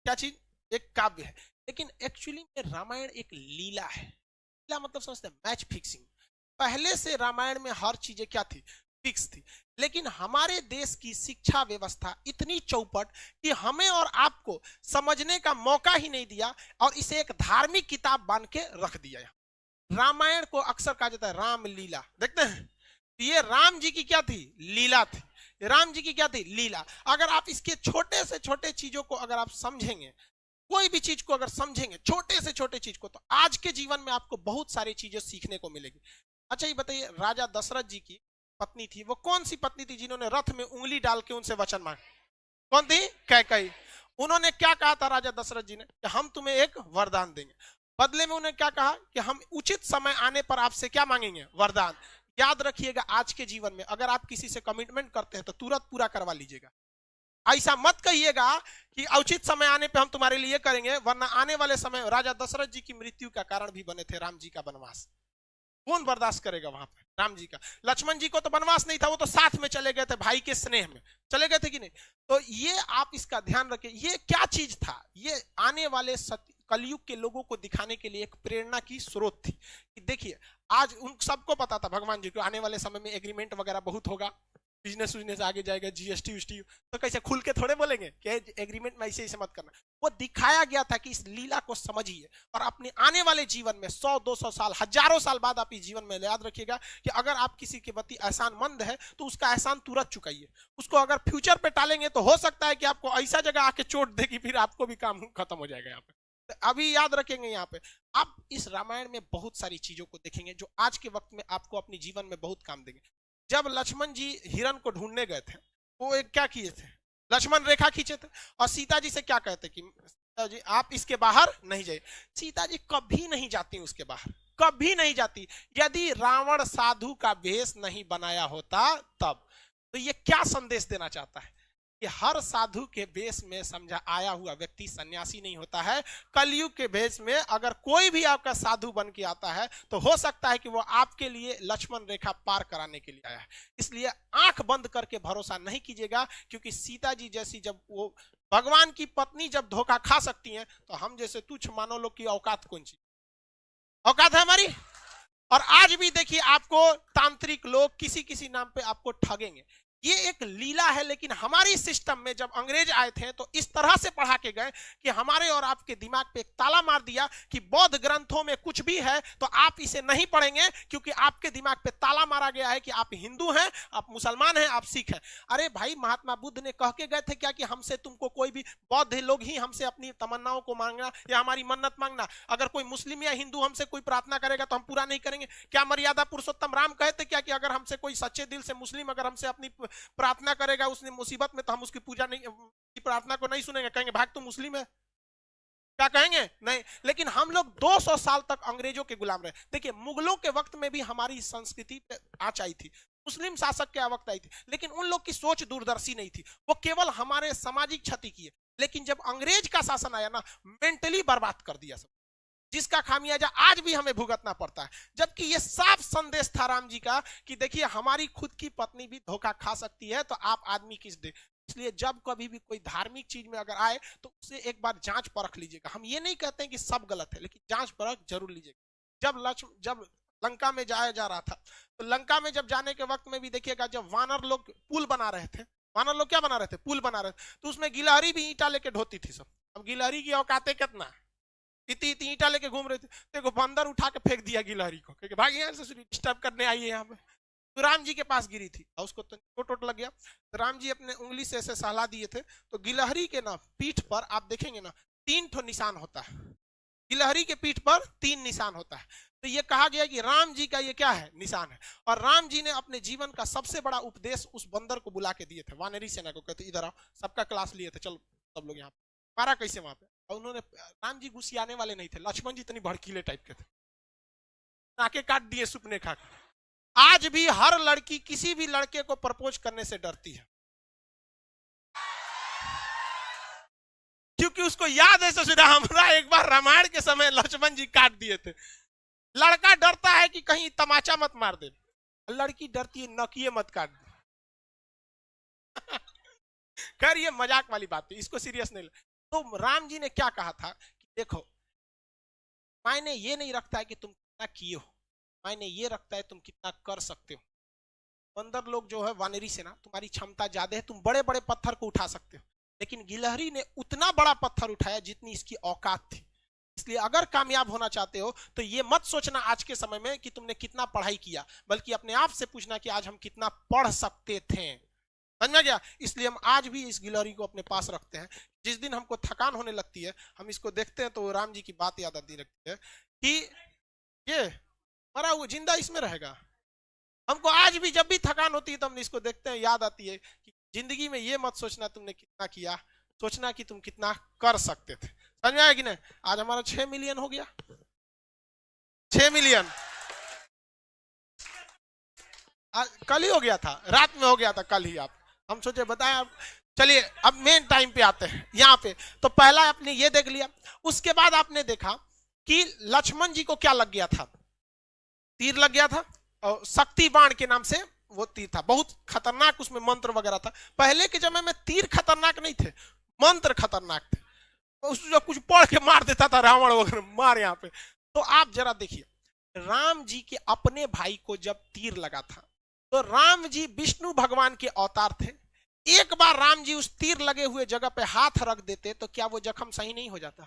क्या चीज, एक काव्य है। लेकिन एक्चुअली में रामायण एक लीला है। लीला मतलब समझते हैं, मैच फिक्सिंग। पहले से रामायण में हर चीजें क्या थी, फिक्स थी। लेकिन हमारे देश की शिक्षा व्यवस्था इतनी चौपट कि हमें और आपको समझने का मौका ही नहीं दिया और इसे एक धार्मिक किताब बन के रख दिया। रामायण को अक्सर कहा जाता है राम लीला, देखते हैं। ये राम जी की क्या थी, लीला थी। राम जी की क्या थी, लीला। अगर आप इसके छोटे से छोटे चीजों को अगर आप समझेंगे, कोई भी चीज को अगर समझेंगे, छोटे से छोटे चीज को, तो आज के जीवन में आपको बहुत सारी चीजें सीखने को मिलेगी। अच्छा ये बताइए, राजा दशरथ जी की पत्नी थी, वो कौन सी पत्नी थी जिन्होंने रथ में उंगली डाल के उनसे वचन मांगा? कौन थी, कैकेयी। उन्होंने क्या कहा था राजा दशरथ जी ने, कि हम तुम्हें एक वरदान देंगे। बदले में उन्हें क्या कहा कि हम उचित समय आने पर आपसे क्या मांगेंगे, वरदान। याद रखिएगा, आज के जीवन में अगर आप किसी से कमिटमेंट करते हैं तो तुरंत पूरा करवा लीजिएगा। ऐसा मत कहिएगा कि उचित समय आने पे हम तुम्हारे लिए करेंगे, वरना आने वाले समय, राजा दशरथ जी की मृत्यु का कारण भी बने थे राम जी का वनवास। कौन बर्दाश्त करेगा वहां पे राम जी का? लक्ष्मण जी को तो वनवास नहीं था, वो तो साथ में चले गए थे, भाई के स्नेह में चले गए थे कि नहीं? तो ये आप इसका ध्यान रखें, ये क्या चीज था, ये आने वाले कलयुग के लोगों को दिखाने के लिए एक प्रेरणा की स्रोत थी। कि देखिए, आज उन सबको पता था भगवान जी को आने वाले समय में एग्रीमेंट वगैरह बहुत होगा, बिजनेस उजनेस आगे जाएगा, जीएसटी वीएसटी, तो कैसे खुल के थोड़े बोलेंगे कि एग्रीमेंट में ऐसे ऐसे मत करना। वो दिखाया गया था कि इस लीला को समझिए और अपने आने वाले जीवन में 100-200 साल, हजारों साल बाद आप इस जीवन में याद रखिएगा कि अगर आप किसी के प्रति एहसानमंद है तो उसका एहसान तुरंत चुकाइए। उसको अगर फ्यूचर पे टालेंगे तो हो सकता है कि आपको ऐसा जगह आके चोट देगी, फिर आपको भी काम खत्म हो जाएगा। यहाँ पे तो अभी याद रखेंगे, यहाँ पे आप इस रामायण में बहुत सारी चीजों को देखेंगे जो आज के वक्त में आपको अपने जीवन में बहुत काम देंगे। जब लक्ष्मण जी हिरण को ढूंढने गए थे, वो एक क्या किए थे, लक्ष्मण रेखा खींचे थे और सीता जी से क्या कहते कि सीता जी आप इसके बाहर नहीं जाइए। सीता जी कभी नहीं जाती उसके बाहर, कभी नहीं जाती। यदि रावण साधु का वेश नहीं बनाया होता तब। तो ये क्या संदेश देना चाहता है कि हर साधु के वेश में समझा आया हुआ व्यक्ति सन्यासी नहीं होता है। कलयुग के वेश में अगर कोई भी आपका साधु बन के आता है तो हो सकता है कि वो आपके लिए लक्ष्मण रेखा पार कराने के लिए आया है। इसलिए आंख बंद करके भरोसा नहीं कीजिएगा, क्योंकि सीता जी जैसी जब वो भगवान की पत्नी जब धोखा खा सकती हैं, तो हम जैसे तुच्छ मानव लोग की औकात कौन सी औकात है हमारी? और आज भी देखिए, आपको तांत्रिक लोग किसी किसी नाम पे आपको ठगेंगे। ये एक लीला है। लेकिन हमारी सिस्टम में जब अंग्रेज आए थे तो इस तरह से पढ़ा के गए कि हमारे और आपके दिमाग पे एक ताला मार दिया कि बौद्ध ग्रंथों में कुछ भी है तो आप इसे नहीं पढ़ेंगे, क्योंकि आपके दिमाग पे ताला मारा गया है कि आप हिंदू हैं, आप मुसलमान हैं, आप सिख हैं। अरे भाई, महात्मा बुद्ध ने कह के गए थे क्या कि हमसे तुमको कोई भी, बौद्ध लोग ही हमसे अपनी तमन्नाओं को मांगना या हमारी मन्नत मांगना, अगर कोई मुस्लिम या हिंदू हमसे कोई प्रार्थना करेगा तो हम पूरा नहीं करेंगे? क्या मर्यादा पुरुषोत्तम राम कहते क्या कि अगर हमसे कोई सच्चे दिल से मुस्लिम अगर हमसे अपनी प्रार्थना करेगा उसने मुसीबत में, तो हम उसकी पूजा नहीं, की प्रार्थना को नहीं सुनेंगे, कहेंगे भाग तू मुस्लिम है? क्या कहेंगे? नहीं। लेकिन हम लोग 200 साल तक अंग्रेजों के गुलाम रहे। देखिए, मुगलों के वक्त में भी हमारी संस्कृति पे आँच आई थी, मुस्लिम शासक के वक्त आई थी, लेकिन उन लोग की सोच दूरदर्शी नहीं थी, वो केवल हमारे सामाजिक क्षति की है। लेकिन जब अंग्रेज का शासन आया ना, मेंटली बर्बाद कर दिया सब, जिसका खामियाजा आज भी हमें भुगतना पड़ता है। जबकि ये साफ संदेश था राम जी का कि देखिए, हमारी खुद की पत्नी भी धोखा खा सकती है, तो आप आदमी किस दे। इसलिए जब कभी भी कोई धार्मिक चीज में अगर आए तो उसे एक बार जांच परख लीजिएगा। हम ये नहीं कहते हैं कि सब गलत है, लेकिन जांच परख जरूर लीजिएगा। जब लंका में जाया जा रहा था, तो लंका में जब जाने के वक्त में भी देखिएगा, जब वानर लोग पुल बना रहे थे, वानर लोग क्या बना रहे थे, पुल बना रहे थे, तो उसमें गिलहरी भी ईंटा लेके ढोती थी सब। अब गिलहरी की औकातें कितना, इतनी इतनी ईंटा लेके घूम रहे थे, देखो बंदर उठा के फेंक दिया गिलहरी को, क्योंकि भाग यहाँ से डिस्टर्ब करने आई है यहाँ पे। तो राम जी के पास गिरी थी और उसको तो चोट लग गया। तो राम जी अपने उंगली से ऐसे सहला दिए थे, तो गिलहरी के ना पीठ पर आप देखेंगे ना 3 ठो निशान होता है। गिलहरी के पीठ पर 3 निशान होता है। तो ये कहा गया कि राम जी का ये क्या है, निशान है। और राम जी ने अपने जीवन का सबसे बड़ा उपदेश उस बंदर को बुला के दिए थे, वानरी सेना को, कहते इधर आओ, सबका क्लास लिए थे, चलो सब लोग यहाँ मारा कैसे वहां पे। और उन्होंने, राम जी घुसियाने वाले नहीं थे, लक्ष्मण जी इतनी भड़कीले टाइप के थे, नाके काट दिए सुपने खा। आज भी हर लड़की किसी भी लड़के को प्रपोज करने से डरती है, क्योंकि उसको याद है ससुरा हमरा एक बार रामायण के समय लक्ष्मण जी काट दिए थे। लड़का डरता है कि कहीं तमाचा मत मार दे, लड़की डरती है नकिए मत काट दे। खैर ये मजाक वाली बात है, इसको सीरियस नहीं ले। तो राम जी ने क्या कहा था कि देखो, मायने ये नहीं रखता है कि तुम कितना किए हो, मायने ये रखता है तुम कितना कर सकते हो। बंदर लोग जो है वानरी सेना, तुम्हारी क्षमता ज्यादा है, तुम बड़े बड़े पत्थर को उठा सकते हो, लेकिन गिलहरी ने उतना बड़ा पत्थर उठाया जितनी इसकी औकात थी। इसलिए अगर कामयाब होना चाहते हो तो ये मत सोचना आज के समय में कि तुमने कितना पढ़ाई किया, बल्कि अपने आप से पूछना कि आज हम कितना पढ़ सकते थे। समझ में गया? इसलिए हम आज भी इस गिलहरी को अपने पास रखते हैं। जिस दिन हमको थकान होने लगती है, हम इसको देखते हैं तो राम जी की बात याद आती लगती है कि ये मरा हुआ जिंदा इसमें रहेगा। हमको आज भी जब भी थकान होती है तो हम इसको देखते हैं, याद आती है कि जिंदगी में ये मत सोचना तुमने कितना किया, सोचना कि तुम कितना कर सकते थे। समझ में आया कि नहीं? आज हमारा 6 मिलियन हो गया, 6 मिलियन कल ही हो गया था, रात में हो गया था कल ही। आप हम सोचे बताया। चलिए अब मेन टाइम पे आते हैं यहाँ पे। तो पहला आपने ये देख लिया, उसके बाद आपने देखा कि लक्ष्मण जी को क्या लग गया था, तीर लग गया था, और शक्ति बाण के नाम से वो तीर था, बहुत खतरनाक, उसमें मंत्र वगैरह था। पहले के समय में तीर खतरनाक नहीं थे, मंत्र खतरनाक थे। उसको कुछ पढ़ के मार देता था रावण वगैरह, मार यहाँ पे। तो आप जरा देखिए, राम जी के अपने भाई को जब तीर लगा था तो राम जी विष्णु भगवान के अवतार थे। एक बार राम जी उस तीर लगे हुए जगह पे हाथ रख देते तो क्या वो जख्म सही नहीं हो जाता?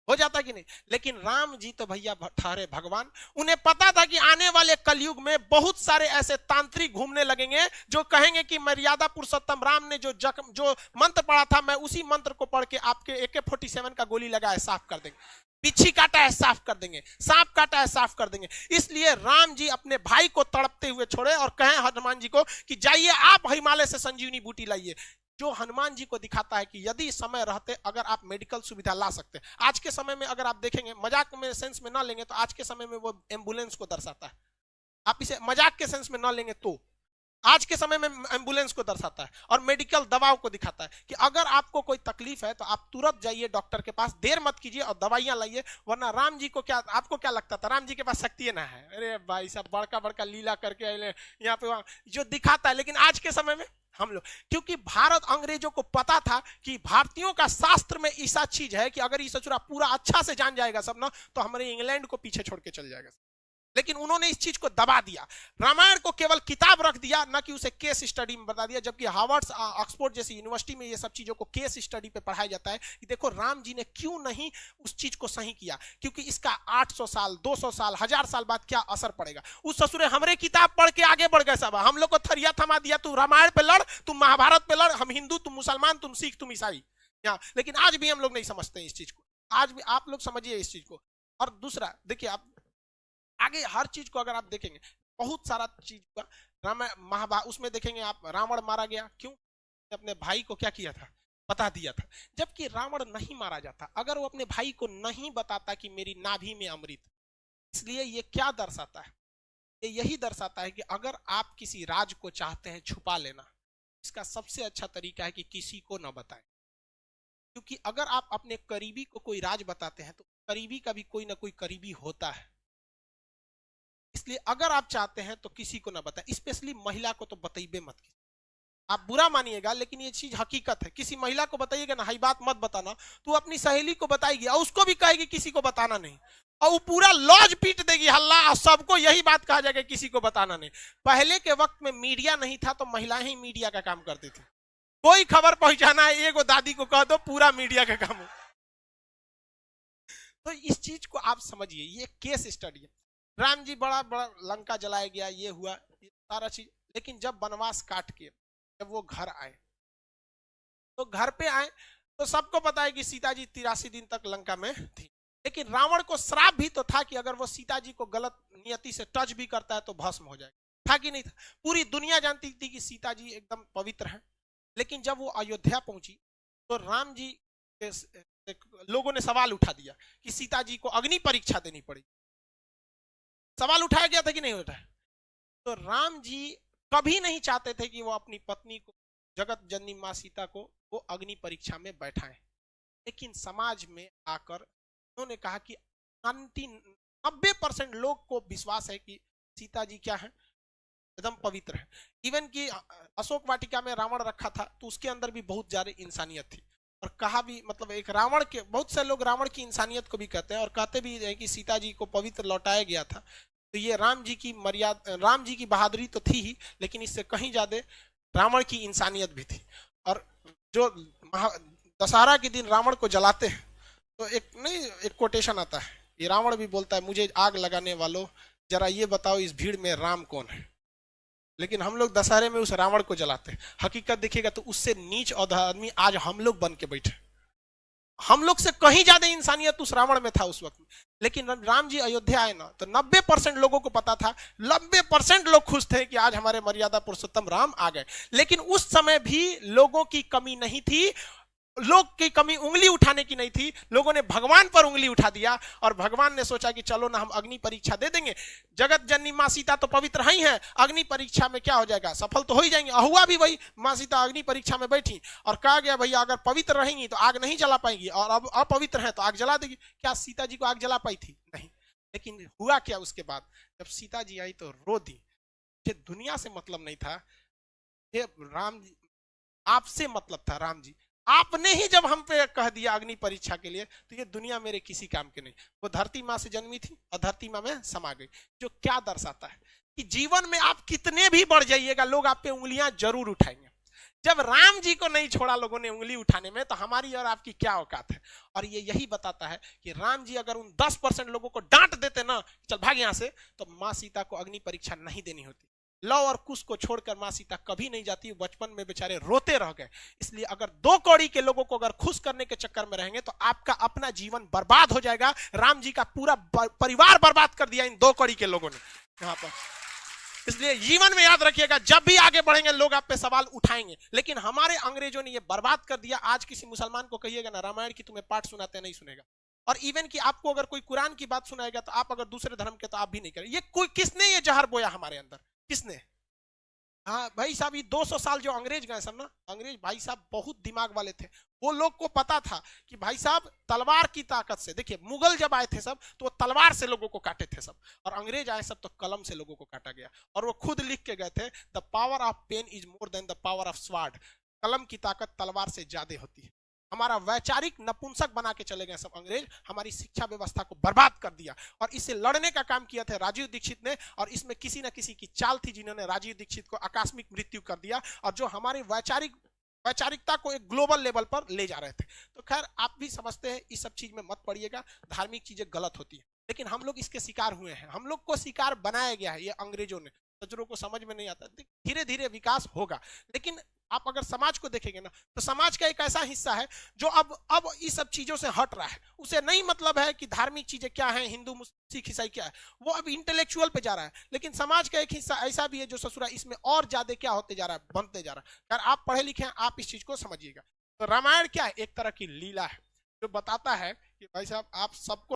हो जाता कि नहीं? लेकिन राम जी तो भैया ठहरे भगवान, उन्हें पता था कि आने वाले कलयुग में बहुत सारे ऐसे तांत्रिक घूमने लगेंगे जो कहेंगे कि मर्यादा पुरुषोत्तम राम ने जो मंत्र पढ़ा था, मैं उसी मंत्र को पढ़ के आपके AK-47 का गोली लगाए साफ कर देंगे, बिच्छी काटा है साफ कर देंगे, सांप काटा है साफ कर देंगे। इसलिए राम जी अपने भाई को तड़पते हुए छोड़े और कहे हनुमान जी को कि जाइए आप हिमालय से संजीवनी बूटी लाइए, जो हनुमान जी को दिखाता है कि यदि समय रहते अगर आप मेडिकल सुविधा ला सकते हैं। आज के समय में अगर आप देखेंगे, मजाक में सेंस में ना लेंगे तो आज के समय में वो एम्बुलेंस को दर्शाता है। आप इसे मजाक के सेंस में ना लेंगे तो आज के समय में एम्बुलेंस को दर्शाता है और मेडिकल दवाओं को दिखाता है कि अगर आपको कोई तकलीफ है तो आप तुरंत जाइए डॉक्टर के पास, देर मत कीजिए और दवाइयां लाइए। वरना राम जी को क्या, आपको क्या लगता था राम जी के पास शक्ति ना है? अरे भाई साहब, बड़का बड़का लीला करके यहाँ पे वहां जो दिखाता है। लेकिन आज के समय में हम लोग, क्योंकि भारत अंग्रेजों को पता था कि भारतीयों का शास्त्र में ऐसा चीज है कि अगर ये सचुरा पूरा अच्छा से जान जाएगा सब ना, तो हमारे इंग्लैंड को पीछे छोड़ के चल जाएगा। लेकिन उन्होंने इस चीज को दबा दिया, रामायण को केवल किताब रख दिया, ना कि उसे केस स्टडी में बता दिया। जबकि हार्वर्ड, ऑक्सफोर्ड जैसी यूनिवर्सिटी में ये सब चीजों को केस स्टडी पे पढ़ाया जाता है कि देखो राम जी ने क्यों नहीं उस चीज को सही किया, क्योंकि इसका 800 साल 200 साल 1000 साल बाद क्या असर पड़ेगा। उस ससुरे हमरे किताब पढ़ के आगे बढ़ गए सब, हम लोग को थरिया थमा दिया, तू रामायण पे लड़, तुम महाभारत पे लड़, हम हिंदू तुम मुसलमान, तुम सिख तुम ईसाई। लेकिन आज भी हम लोग नहीं समझते इस चीज को, आज भी आप लोग समझिए इस चीज को। और दूसरा देखिए, आप आगे हर चीज को अगर आप देखेंगे, बहुत सारा चीज का रामायण महाभारत उसमें देखेंगे आप, रावण मारा गया क्यों? अपने भाई को क्या किया था, बता दिया था। जबकि रावण नहीं मारा जाता अगर वो अपने भाई को नहीं बताता कि मेरी नाभि में अमृत। इसलिए ये क्या दर्शाता है? ये यही दर्शाता है कि अगर आप किसी राज को चाहते हैं छुपा लेना, इसका सबसे अच्छा तरीका है कि किसी को ना बताएं। क्योंकि अगर आप अपने करीबी को कोई राज बताते हैं तो करीबी का भी कोई ना कोई करीबी होता है। इसलिए अगर आप चाहते हैं तो किसी को ना बताएं, स्पेशली महिला को तो बताइए मत। आप बुरा मानिएगा लेकिन ये चीज हकीकत है। किसी महिला को बताइएगा ना, हाई बात मत बताना, तो अपनी सहेली को बताएगी और उसको भी कहेगी किसी को बताना नहीं, और वो पूरा लॉज पीट देगी हल्ला, और सबको यही बात कहा जाएगा किसी को बताना नहीं। पहले के वक्त में मीडिया नहीं था तो महिलाएं ही मीडिया का काम करती थी। कोई खबर पहुंचाना है, एगो दादी को कह दो, पूरा मीडिया का काम हो। तो इस चीज को आप समझिए, ये केस स्टडी है। राम जी बड़ा बड़ा लंका जलाया गया, ये हुआ, ये सारा चीज। लेकिन जब वनवास काट के जब वो घर आए, तो घर पे आए तो सबको पता है कि सीता जी 83 दिन तक लंका में थी। लेकिन रावण को श्राप भी तो था कि अगर वो सीता जी को गलत नियति से टच भी करता है तो भस्म हो जाएगा, था कि नहीं था? पूरी दुनिया जानती थी कि सीता जी एकदम पवित्र है। लेकिन जब वो अयोध्या पहुंची तो राम जी लोगों ने सवाल उठा दिया कि सीता जी को अग्नि परीक्षा देनी पड़ी। सवाल उठाया गया था कि नहीं उठाया? तो राम जी कभी नहीं चाहते थे कि वो अपनी पत्नी को, जगत जननी मां सीता को, वो अग्नि परीक्षा में बैठाएं। लेकिन समाज में आकर उन्होंने कहा कि 90% लोग को विश्वास है कि सीता जी क्या है, एकदम पवित्र है। इवन कि अशोक वाटिका में रावण रखा था तो उसके अंदर भी बहुत ज्यादा इंसानियत थी। और कहा भी, मतलब एक रावण के, बहुत से लोग रावण की इंसानियत को भी कहते हैं और कहते भी हैं कि सीता जी को पवित्र लौटाया गया था। तो ये राम जी की मर्यादा, राम जी की बहादुरी तो थी ही, लेकिन इससे कहीं ज्यादा रावण की इंसानियत भी थी। और जो दशहरा के दिन रावण को जलाते हैं तो एक नहीं, एक कोटेशन आता है, ये रावण भी बोलता है, मुझे आग लगाने वालों जरा ये बताओ इस भीड़ में राम कौन है। लेकिन हम लोग दशहरे में उस रावण को जलाते हैं। हकीकत देखिएगा तो उससे नीच और आदमी आज हम लोग बन के बैठे, हम लोग से कहीं ज्यादा इंसानियत उस रावण में था उस वक्त में। लेकिन राम जी अयोध्या आए ना तो 90% लोगों को पता था, 90% लोग खुश थे कि आज हमारे मर्यादा पुरुषोत्तम राम आ गए। लेकिन उस समय भी लोगों की कमी नहीं थी, लोग की कमी उंगली उठाने की नहीं थी, लोगों ने भगवान पर उंगली उठा दिया और भगवान ने सोचा कि चलो ना हम अग्नि परीक्षा दे देंगे, जगत जननी माँ सीता तो पवित्र ही है, अग्नि परीक्षा में क्या हो जाएगा, सफल तो हो ही जाएंगे। हुआ भी वही, माँ सीता अग्नि परीक्षा में बैठी और कहा गया भैया अगर पवित्र रहेंगी तो आग नहीं जला पाएंगी और अब अपवित्र है तो आग जला देगी। क्या सीता जी को आग जला पाई थी? नहीं। लेकिन हुआ क्या उसके बाद, जब सीता जी आई तो रो दी। मुझे दुनिया से मतलब नहीं था, ये राम जी आपसे मतलब था। राम जी आपने ही जब हम पे कह दिया अग्नि परीक्षा के लिए तो ये दुनिया मेरे किसी काम के नहीं। वो धरती माँ से जन्मी थी और धरती माँ में समा गई, जो क्या दर्शाता है कि जीवन में आप कितने भी बढ़ जाइएगा लोग आप पे उंगलियां जरूर उठाएंगे। जब राम जी को नहीं छोड़ा लोगों ने उंगली उठाने में तो हमारी और आपकी क्या औकात है। और ये यही बताता है कि राम जी अगर उन 10% लोगों को डांट देते ना, चल भाग यहां से, तो माँ सीता को अग्नि परीक्षा नहीं देनी होती। लव और कुश को छोड़कर माँ सीता कभी नहीं जाती, बचपन में बेचारे रोते रह गए। इसलिए अगर 2 कौड़ी के लोगों को अगर खुश करने के चक्कर में रहेंगे तो आपका अपना जीवन बर्बाद हो जाएगा। राम जी का पूरा परिवार बर्बाद कर दिया इन 2 कौड़ी के लोगों ने यहाँ पर। इसलिए जीवन में याद रखिएगा, जब भी आगे बढ़ेंगे लोग आप पे सवाल उठाएंगे, लेकिन हमारे अंग्रेजों ने ये बर्बाद कर दिया। आज किसी मुसलमान को कहिएगा ना रामायण की तुम्हें पाठ सुनाते, नहीं सुनेगा। और इवन कि आपको अगर कोई कुरान की बात सुनाएगा तो आप अगर दूसरे धर्म के तो आप भी नहीं करें। ये कोई किसने ये जहर बोया हमारे अंदर, किसने? हाँ भाई साहब, ये 200 साल जो अंग्रेज गए सब ना, अंग्रेज भाई साहब बहुत दिमाग वाले थे। वो लोग को पता था कि भाई साहब तलवार की ताकत से, देखिए मुगल जब आए थे सब तो वो तलवार से लोगों को काटे थे सब, और अंग्रेज आए सब तो कलम से लोगों को काटा गया। और वो खुद लिख के गए थे, the power of pen is more than the power of sword. कलम की ताकत तलवार से ज्यादा होती है। हमारा वैचारिक नपुंसक बना के चले गए सब अंग्रेज, हमारी शिक्षा व्यवस्था को बर्बाद कर दिया। और इससे लड़ने का काम किया था राजीव दीक्षित ने, और इसमें किसी न किसी की चाल थी जिन्होंने राजीव दीक्षित को आकस्मिक मृत्यु कर दिया, और जो हमारी वैचारिकता को एक ग्लोबल लेवल पर ले जा रहे थे। तो खैर आप भी समझते हैं, इस सब चीज में मत पड़िएगा, धार्मिक चीजें गलत होती है, लेकिन हम लोग इसके शिकार हुए हैं, हम लोग को शिकार बनाया गया है ये अंग्रेजों ने। सज्जनों को समझ में नहीं आता, धीरे धीरे विकास होगा। लेकिन आप अगर समाज को देखेंगे ना तो समाज का एक ऐसा हिस्सा है जो अब इस सब चीजों से हट रहा है। उसे नहीं मतलब है कि धार्मिक चीजें क्या है, हिंदू मुस्लिम सिख ईसाई क्या है, वो अब इंटेलेक्चुअल पे जा रहा है। लेकिन समाज का एक हिस्सा ऐसा भी है जो ससुरा इसमें और ज्यादा क्या होते जा रहा है, बनते जा रहा है। यार आप पढ़े लिखे हैं, आप इस चीज को समझिएगा। तो रामायण क्या है, एक तरह की लीला है जो बताता है कि भाई साहब आप सबको